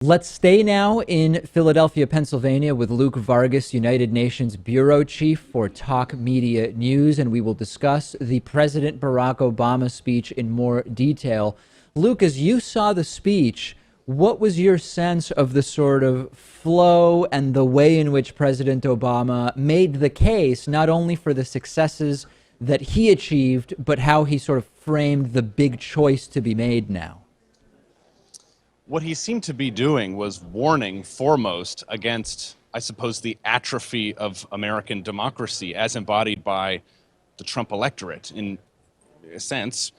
Let's stay now in Philadelphia, Pennsylvania with Luke Vargas, United Nations Bureau Chief for Talk Media News, and we will discuss the President Barack Obama speech in more detail. Luke, as you saw the speech, what was your sense of the sort of flow and the way in which President Obama made the case, not only for the successes that he achieved, but how he sort of framed the big choice to be made now? What he seemed to be doing was warning foremost against, I suppose, the atrophy of American democracy as embodied by the Trump electorate. In a sense,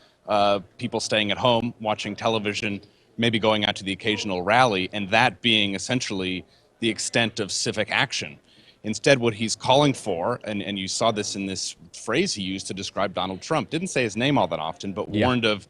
people staying at home, watching television, maybe going out to the occasional rally, and that being essentially the extent of civic action. Instead, what he's calling for, and you saw this in this phrase he used to describe Donald Trump, didn't say his name all that often, but Yeah. warned of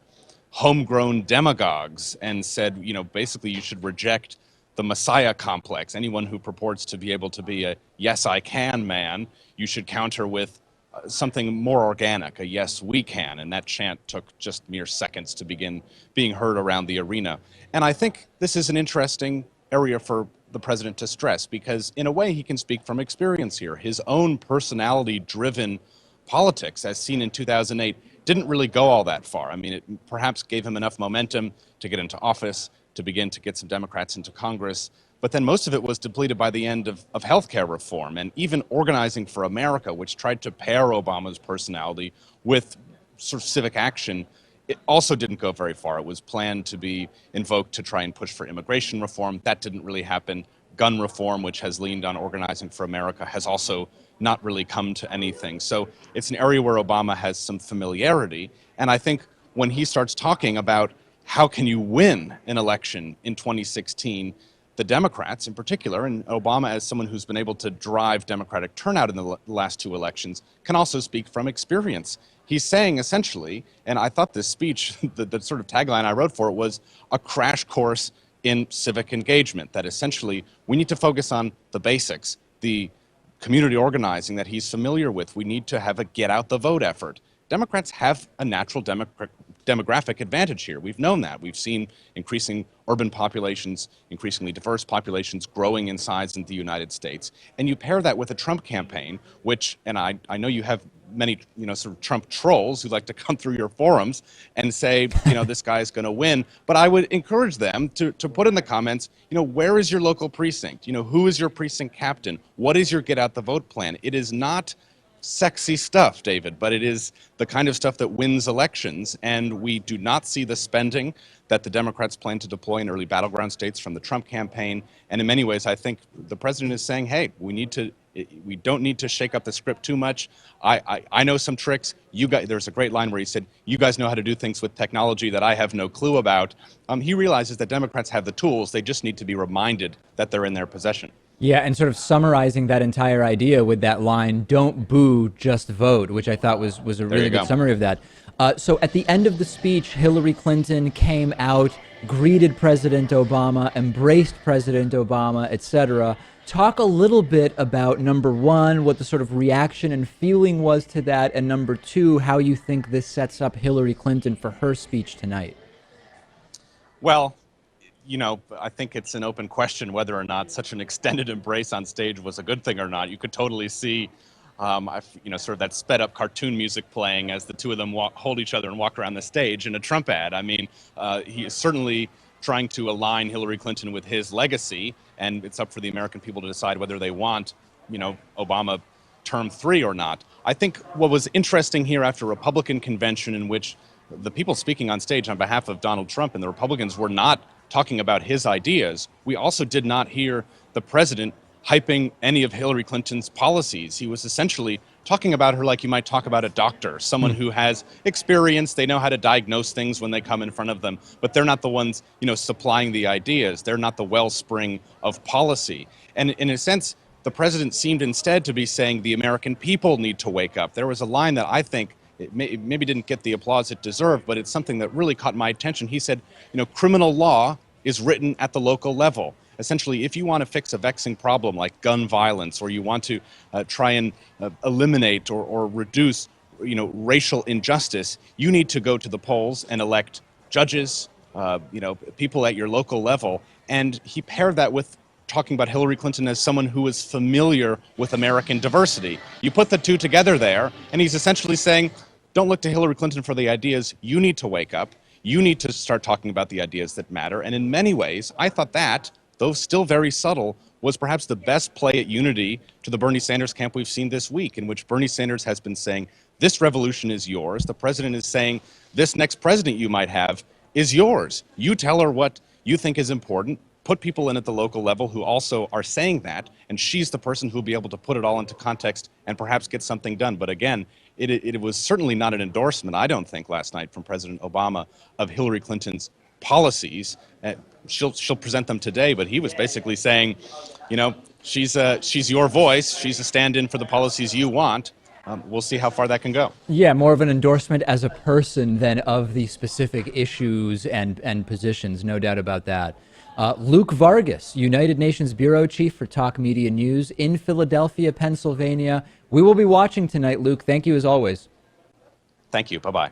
homegrown demagogues and said, basically you should reject the Messiah complex. Anyone who purports to be able to be a yes, I can man, you should counter with something more organic, a yes, we can. And that chant took just mere seconds to begin being heard around the arena. And I think this is an interesting area for the president to stress because in a way he can speak from experience here. His own personality-driven politics, as seen in 2008, didn't really go all that far. I mean, it perhaps gave him enough momentum to get into office, to begin to get some Democrats into Congress. But then most of it was depleted by the end of healthcare reform and even Organizing for America, which tried to pair Obama's personality with sort of civic action. It also didn't go very far. It was planned to be invoked to try and push for immigration reform. That didn't really happen. Gun reform, which has leaned on Organizing for America, has also not really come to anything. So it's an area where Obama has some familiarity. And I think when he starts talking about how can you win an election in 2016, the Democrats in particular, and Obama as someone who's been able to drive Democratic turnout in the last two elections, can also speak from experience. He's saying essentially, and I thought this speech, the sort of tagline I wrote for it was a crash course in civic engagement, that essentially we need to focus on the basics, the community organizing that he's familiar with. We need to have a get out the vote effort. Democrats have a natural demographic advantage here. We've known that. We've seen increasing urban populations, increasingly diverse populations growing in size in the United States. And you pair that with a Trump campaign, which, and I know you have many, sort of Trump trolls who like to come through your forums and say, this guy is going to win. But I would encourage them to put in the comments, where is your local precinct? Who is your precinct captain? What is your get out the vote plan? It is not sexy stuff, David, but it is the kind of stuff that wins elections. And we do not see the spending that the Democrats plan to deploy in early battleground states from the Trump campaign. And in many ways, I think the president is saying, hey, we don't need to shake up the script too much. I know some tricks. You guys, there's a great line where he said, you guys know how to do things with technology that I have no clue about. He realizes that Democrats have the tools. They just need to be reminded that they're in their possession. Yeah, and sort of summarizing that entire idea with that line, don't boo, just vote, which I thought was a really good summary of that. So at the end of the speech, Hillary Clinton came out, greeted President Obama, embraced President Obama, etc. Talk a little bit about, number one, what the sort of reaction and feeling was to that, and number two, how you think this sets up Hillary Clinton for her speech tonight. Well, I think it's an open question whether or not such an extended embrace on stage was a good thing or not. You could totally see, sort of that sped up cartoon music playing as the two of them hold each other and walk around the stage in a Trump ad. I mean, he is certainly trying to align Hillary Clinton with his legacy, and it's up for the American people to decide whether they want, Obama term 3 or not. I think what was interesting here after a Republican convention in which the people speaking on stage on behalf of Donald Trump and the Republicans were not talking about his ideas, we also did not hear the president hyping any of Hillary Clinton's policies. He was essentially talking about her like you might talk about a doctor, someone who has experience, they know how to diagnose things when they come in front of them, but they're not the ones, supplying the ideas. They're not the wellspring of policy. And in a sense, the president seemed instead to be saying the American people need to wake up. There was a line that I think it maybe didn't get the applause it deserved, but it's something that really caught my attention. He said, criminal law is written at the local level. Essentially, if you want to fix a vexing problem like gun violence, or you want to try and eliminate or reduce, racial injustice, you need to go to the polls and elect judges, people at your local level. And he paired that with talking about Hillary Clinton as someone who is familiar with American diversity. You put the two together there, and he's essentially saying, don't look to Hillary Clinton for the ideas. You need to wake up. You need to start talking about the ideas that matter. And in many ways, I thought that, though still very subtle, was perhaps the best play at unity to the Bernie Sanders camp we've seen this week, in which Bernie Sanders has been saying, this revolution is yours. The president is saying, this next president you might have is yours. You tell her what you think is important. Put people in at the local level who also are saying that, and she's the person who will be able to put it all into context and perhaps get something done. But again, it was certainly not an endorsement, I don't think, last night from President Obama of Hillary Clinton's policies. She'll present them today, but he was basically saying, you know, she's your voice. She's a stand-in for the policies you want. We'll see how far that can go. Yeah, more of an endorsement as a person than of the specific issues and positions, no doubt about that. Luke Vargas, United Nations Bureau Chief for Talk Media News in Philadelphia, Pennsylvania. We will be watching tonight, Luke. Thank you as always. Thank you. Bye-bye.